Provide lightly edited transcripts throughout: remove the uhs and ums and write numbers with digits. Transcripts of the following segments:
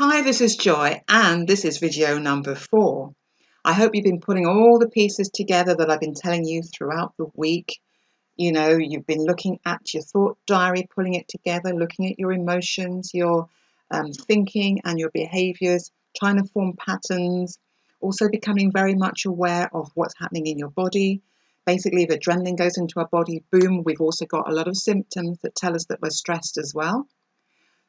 Hi, this is Joy, and this is video number 4. I hope you've been putting all the pieces together that I've been telling you throughout the week. You've been looking at your thought diary, pulling it together, looking at your emotions, your thinking and your behaviors, trying to form patterns, also becoming very much aware of what's happening in your body. Basically, if adrenaline goes into our body, boom, we've also got a lot of symptoms that tell us that we're stressed as well.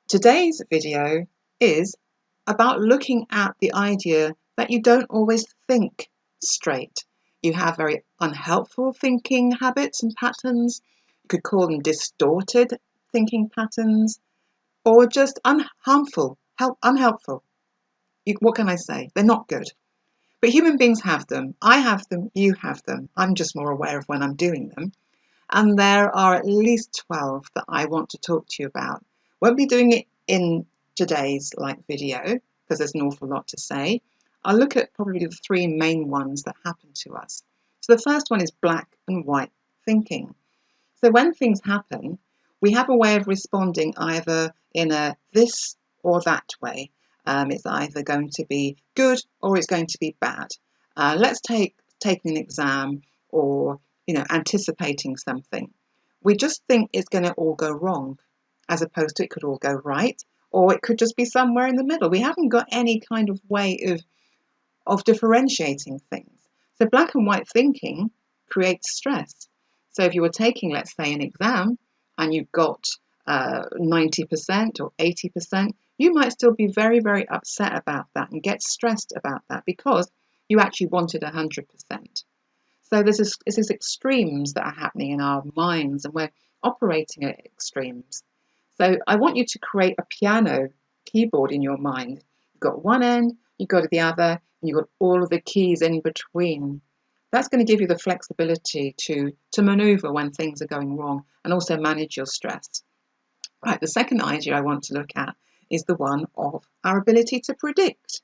Today's video is about looking at the idea that you don't always think straight. You have very unhelpful thinking habits and patterns. You could call them distorted thinking patterns or just unhelpful. What can I say? They're not good. But human beings have them. I have them. You have them. I'm just more aware of when I'm doing them. And there are at least 12 that I want to talk to you about. Won't be doing it in today's video because there's an awful lot to say. I'll look at probably the 3 main ones that happen to us. So the first one is black and white thinking. So when things happen, we have a way of responding either in a this or that way. It's either going to be good or it's going to be bad. Let's take an exam or anticipating something. We just think it's going to all go wrong, as opposed to it could all go right, or it could just be somewhere in the middle. We haven't got any kind of way of differentiating things. So black and white thinking creates stress. So if you were taking, let's say, an exam and you got 90% or 80%, you might still be very, very upset about that and get stressed about that because you actually wanted 100%. So there's this extremes that are happening in our minds, and we're operating at extremes. So I want you to create a piano keyboard in your mind. You've got one end, you go to the other, and you've got all of the keys in between. That's going to give you the flexibility to maneuver when things are going wrong and also manage your stress. Right, the second idea I want to look at is the one of our ability to predict.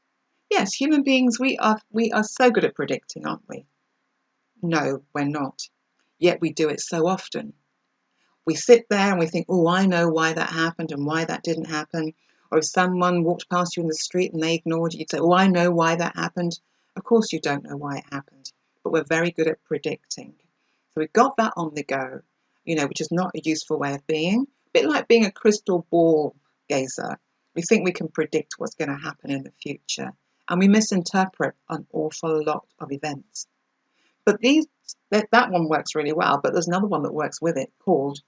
Yes, human beings, we are so good at predicting, aren't we? No, we're not. Yet we do it so often. We sit there and we think, oh, I know why that happened and why that didn't happen. Or if someone walked past you in the street and they ignored you, you'd say, oh, I know why that happened. Of course you don't know why it happened, but we're very good at predicting. So we've got that on the go, which is not a useful way of being. A bit like being a crystal ball gazer. We think we can predict what's going to happen in the future, and we misinterpret an awful lot of events. But that one works really well, but there's another one that works with it called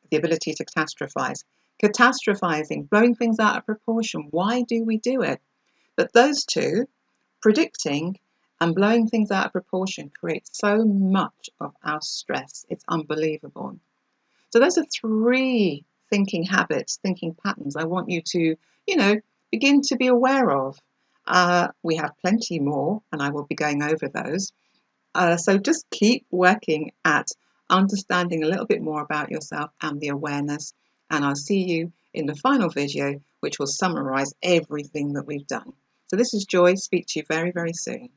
the ability to catastrophize. Catastrophizing, blowing things out of proportion. Why do we do it? But those two, predicting and blowing things out of proportion, create so much of our stress. It's unbelievable. So those are 3 thinking habits, thinking patterns I want you to, begin to be aware of. We have plenty more, and I will be going over those. So just keep working at understanding a little bit more about yourself and the awareness. And I'll see you in the final video, which will summarize everything that we've done. So this is Joy. Speak to you very, very soon.